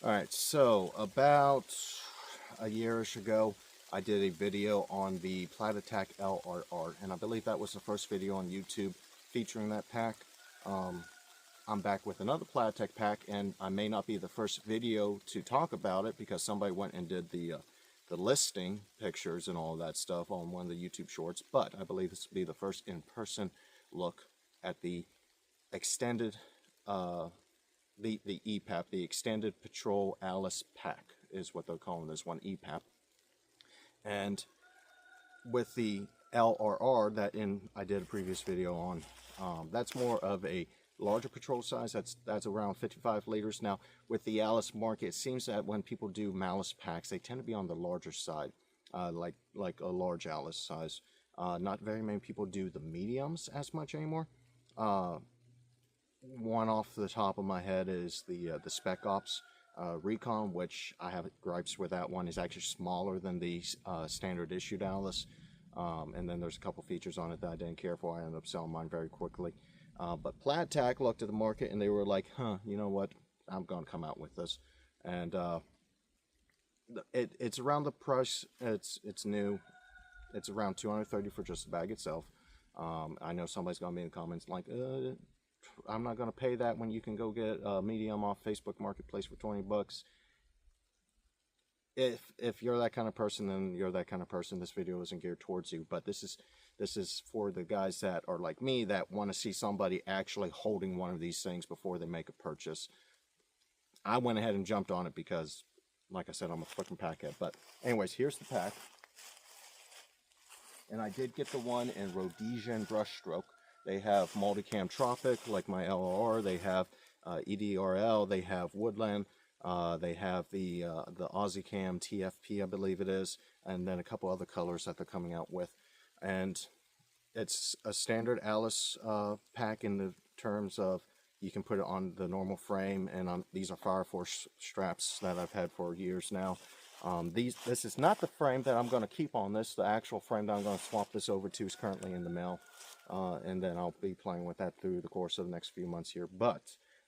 Alright, so about a yearish ago, I did a video on the Platatac LRR, and I believe that was the first video on YouTube featuring that pack. I'm back with another Platatac pack, and I may not be the first video to talk about it because somebody went and did the listing pictures and all that stuff on one of the YouTube shorts, but I believe this will be the first in-person look at the extended the EPAP, the Extended Patrol Alice Pack is what they're calling this one, EPAP. And with the LRR I did a previous video on, that's more of a larger patrol size. That's around 55 liters. Now with the Alice market, it seems that when people do Malice packs, they tend to be on the larger side, like a large Alice size. Not very many people do the mediums as much anymore. One off the top of my head is the Spec Ops Recon, which I have gripes with. That one is actually smaller than the standard issued Alice, and then there's a couple features on it that I didn't care for. I ended up selling mine very quickly. But Platatac looked at the market and they were like, you know what, I'm going to come out with this. And it's around the price. It's new. It's around $230 for just the bag itself. I know somebody's going to be in the comments like, I'm not going to pay that when you can go get a medium off Facebook Marketplace for 20 bucks. If you're that kind of person, then you're that kind of person. This video isn't geared towards you, but this is for the guys that are like me, that want to see somebody actually holding one of these things before they make a purchase. I went ahead and jumped on it because, like I said, I'm a fucking packhead. But anyways, here's the pack. And I did get the one in Rhodesian brushstroke. They have Multicam Tropic, like my LRR. They have EDRL. They have Woodland. They have the Aussie Cam TFP, I believe it is, and then a couple other colors that they're coming out with. And it's a standard Alice pack in the terms of you can put it on the normal frame, and these are Fire Force straps that I've had for years now. This is not the frame that I'm going to keep on this. The actual frame that I'm going to swap this over to is currently in the mail. And then I'll be playing with that through the course of the next few months here. But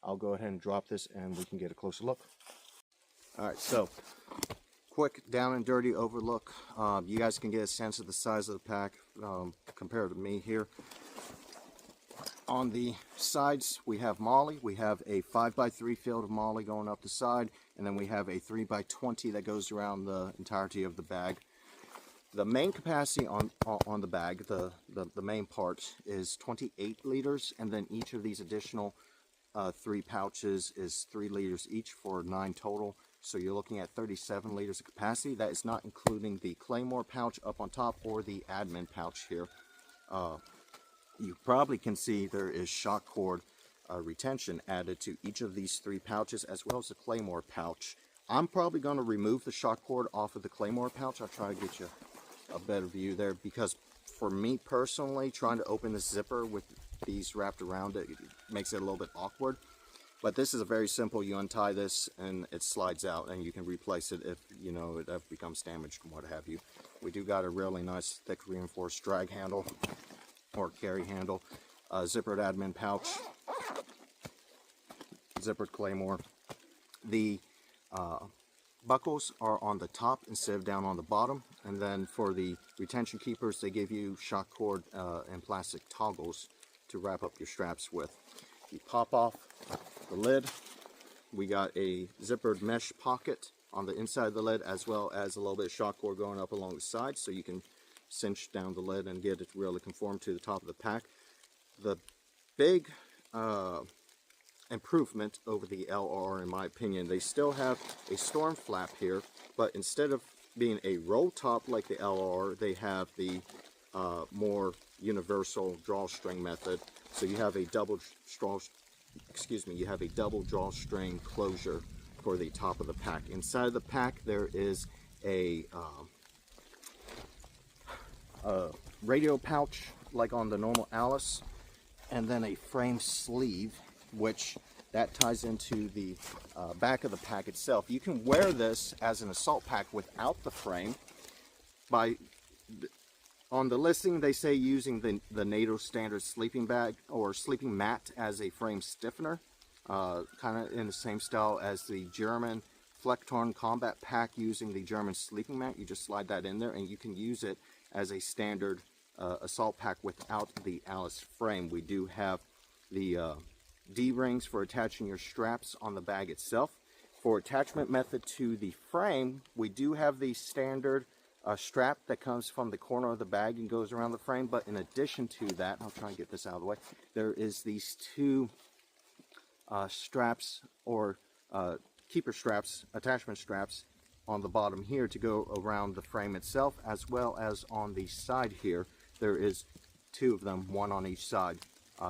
I'll go ahead and drop this and we can get a closer look. Alright, so quick down and dirty overlook. You guys can get a sense of the size of the pack compared to me here. On the sides, we have Molly. We have a 5x3 field of Molly going up the side, and then we have a 3x20 that goes around the entirety of the bag. The main capacity on the bag, the main part, is 28 liters, and then each of these additional 3 pouches is 3 liters each for 9 total. So you're looking at 37 liters of capacity. That is not including the Claymore pouch up on top or the admin pouch here. You probably can see there is shock cord retention added to each of these 3 pouches, as well as the Claymore pouch. I'm probably going to remove the shock cord off of the Claymore pouch. I'll try to get you a better view there, because for me personally, trying to open the zipper with these wrapped around it makes it a little bit awkward. But this is a very simple, you untie this and it slides out, and you can replace it if you know it becomes damaged and what have you. We do got a really nice thick reinforced drag handle or carry handle, zippered admin pouch, zippered Claymore. The buckles are on the top instead of down on the bottom, and then for the retention keepers, they give you shock cord and plastic toggles to wrap up your straps with. You pop off the lid. We got a zippered mesh pocket on the inside of the lid, as well as a little bit of shock cord going up along the side, so you can cinch down the lid and get it to really conform to the top of the pack. The big improvement over the LR, in my opinion, they still have a storm flap here, but instead of being a roll top like the LR, they have the more universal drawstring method. So you have a double drawstring closure for the top of the pack. Inside of the pack there is a radio pouch like on the normal Alice, and then a frame sleeve, which that ties into the back of the pack itself. You can wear this as an assault pack without the frame. On the listing, they say using the NATO standard sleeping bag or sleeping mat as a frame stiffener. kind of in the same style as the German Flectorn Combat Pack using the German sleeping mat. You just slide that in there, and you can use it as a standard assault pack without the Alice frame. We do have the D-rings for attaching your straps on the bag itself. For attachment method to the frame, we do have the standard strap that comes from the corner of the bag and goes around the frame, but in addition to that, I'll try and get this out of the way, there is these two straps, or keeper straps, attachment straps on the bottom here to go around the frame itself, as well as on the side here. There is two of them, one on each side,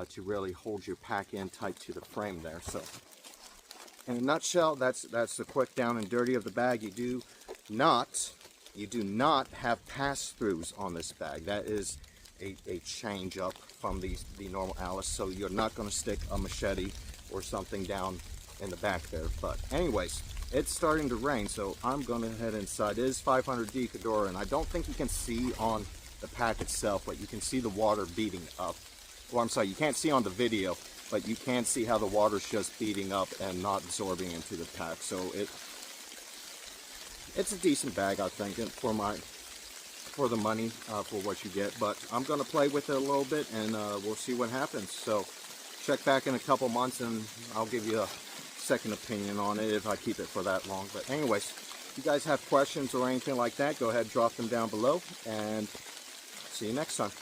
to really hold your pack in tight to the frame there. So in a nutshell, that's the quick down and dirty of the bag. You do not have pass-throughs on this bag. That is a change up from the normal Alice, so you're not going to stick a machete or something down in the back there. But anyways, it's starting to rain, so I'm going to head inside. It is 500D Cadora, and I don't think you can see on the pack itself, but you can see the water beating up. Well, I'm sorry, you can't see on the video, but you can see how the water's just beating up and not absorbing into the pack. So it's a decent bag, I think, for the money, for what you get. But I'm going to play with it a little bit, and we'll see what happens. So check back in a couple months, and I'll give you a second opinion on it if I keep it for that long. But anyways, if you guys have questions or anything like that, go ahead and drop them down below, and see you next time.